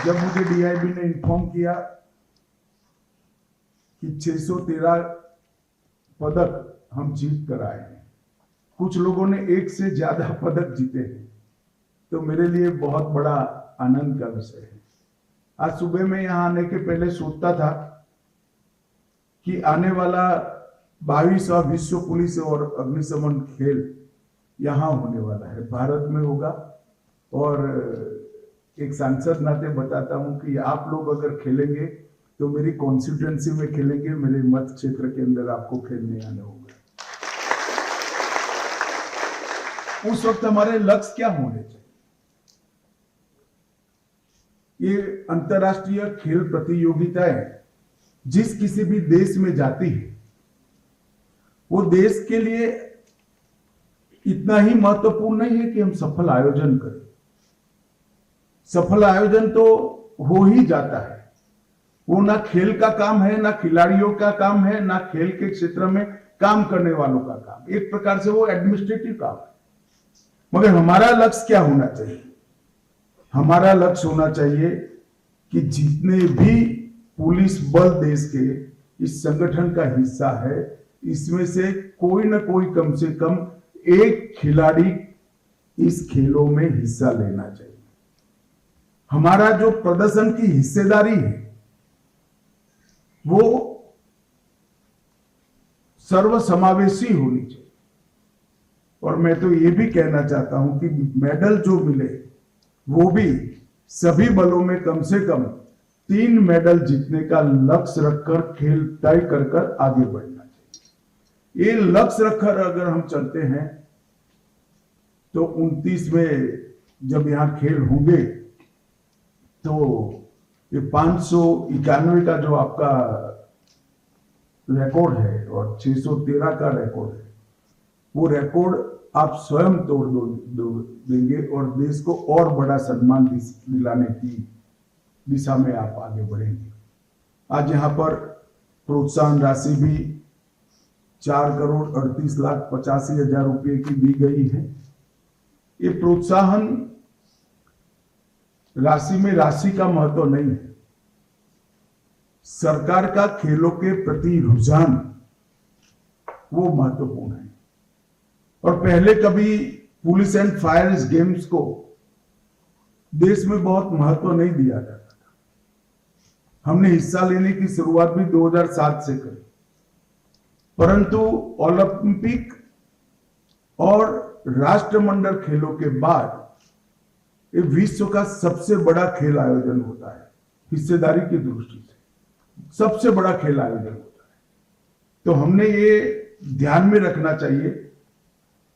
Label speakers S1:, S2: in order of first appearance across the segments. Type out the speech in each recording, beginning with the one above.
S1: जब मुझे डीआईबी ने इन्फॉर्म किया कि 613 पदक हम जीत कर आए हैं, कुछ लोगों ने एक से ज्यादा पदक जीते हैं, तो मेरे लिए बहुत बड़ा आनंद का विषय है। आज सुबह में यहां आने के पहले सोचता था कि आने वाला 22वां विश्व पुलिस और अग्निशमन खेल यहां होने वाला है, भारत में होगा। और एक सांसद नाते बताता हूं कि आप लोग अगर खेलेंगे तो मेरी कॉन्स्टिट्यूएंसी में खेलेंगे, मेरे मत क्षेत्र के अंदर आपको खेलने आना होगा। उस वक्त हमारे लक्ष्य क्या होने चाहिए? ये अंतर्राष्ट्रीय खेल प्रतियोगिताएं जिस किसी भी देश में जाती है, वो देश के लिए इतना ही महत्वपूर्ण नहीं है कि हम सफल आयोजन करें। सफल आयोजन तो हो ही जाता है, वो ना खेल का काम है, ना खिलाड़ियों का काम है, ना खेल के क्षेत्र में काम करने वालों का काम। एक प्रकार से वो एडमिनिस्ट्रेटिव काम है। मगर हमारा लक्ष्य क्या होना चाहिए? हमारा लक्ष्य होना चाहिए कि जितने भी पुलिस बल देश के इस संगठन का हिस्सा है, इसमें से कोई ना कोई कम से कम एक खिलाड़ी इस खेलों में हिस्सा लेना चाहिए। हमारा जो प्रदर्शन की हिस्सेदारी है वो सर्वसमावेशी होनी चाहिए। और मैं तो ये भी कहना चाहता हूं कि मेडल जो मिले वो भी सभी बलों में कम से कम 3 मेडल जीतने का लक्ष्य रखकर खेल तय कर आगे बढ़ना चाहिए। ये लक्ष्य रखकर अगर हम चलते हैं तो 29 में जब यहां खेल होंगे तो ये 591 का जो आपका रिकॉर्ड है और 613 का रिकॉर्ड है, वो रिकॉर्ड आप स्वयं तोड़ देंगे और देश को और बड़ा सम्मान दिलाने की दिशा में आप आगे बढ़ेंगे। आज यहां पर प्रोत्साहन राशि भी 4,38,85,000 रुपए की दी गई है। ये प्रोत्साहन राशि में राशि का महत्व नहीं है, सरकार का खेलों के प्रति रुझान वो महत्वपूर्ण है। और पहले कभी पुलिस एंड फायर गेम्स को देश में बहुत महत्व नहीं दिया जाता था। हमने हिस्सा लेने की शुरुआत भी 2007 से करी, परंतु ओलंपिक और राष्ट्रमंडल खेलों के बाद ये विश्व का सबसे बड़ा खेल आयोजन होता है। हिस्सेदारी की दृष्टि से सबसे बड़ा खेल आयोजन होता है। तो हमने ये ध्यान में रखना चाहिए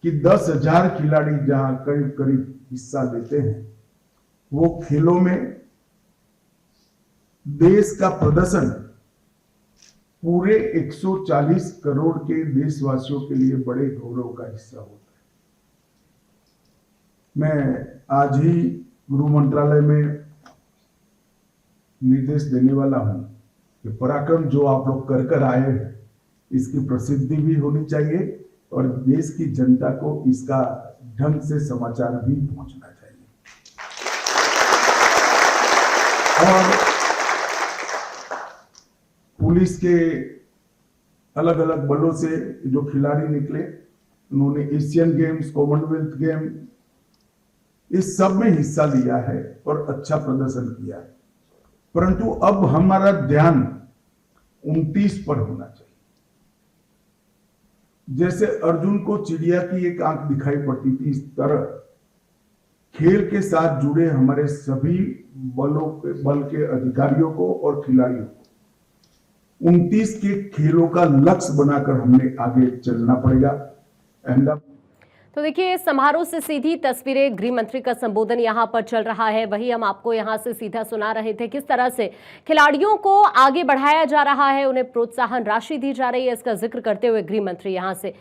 S1: कि 10,000 खिलाड़ी जहां करीब करीब हिस्सा लेते हैं, वो खेलों में देश का प्रदर्शन पूरे 140 करोड़ के देशवासियों के लिए बड़े गौरव का हिस्सा होता है। मैं आज ही गृह मंत्रालय में निर्देश देने वाला हूं कि पराक्रम जो आप लोग कर आए हैं, इसकी प्रसिद्धि भी होनी चाहिए और देश की जनता को इसका ढंग से समाचार भी पहुंचना चाहिए। और पुलिस के अलग अलग बलों से जो खिलाड़ी निकले, उन्होंने एशियन गेम्स, कॉमनवेल्थ गेम, इस सब में हिस्सा लिया है और अच्छा प्रदर्शन किया है। परंतु अब हमारा ध्यान 29 पर होना चाहिए। जैसे अर्जुन को चिड़िया की एक आंख दिखाई पड़ती थी, इस तरह खेल के साथ जुड़े हमारे सभी बल के अधिकारियों को और खिलाड़ियों को 29 के खेलों का लक्ष्य बनाकर हमने आगे चलना पड़ेगा।
S2: तो देखिए, समारोह से सीधी तस्वीरें, गृह मंत्री का संबोधन यहां पर चल रहा है, वही हम आपको यहां से सीधा सुना रहे थे। किस तरह से खिलाड़ियों को आगे बढ़ाया जा रहा है, उन्हें प्रोत्साहन राशि दी जा रही है, इसका जिक्र करते हुए गृह मंत्री यहां से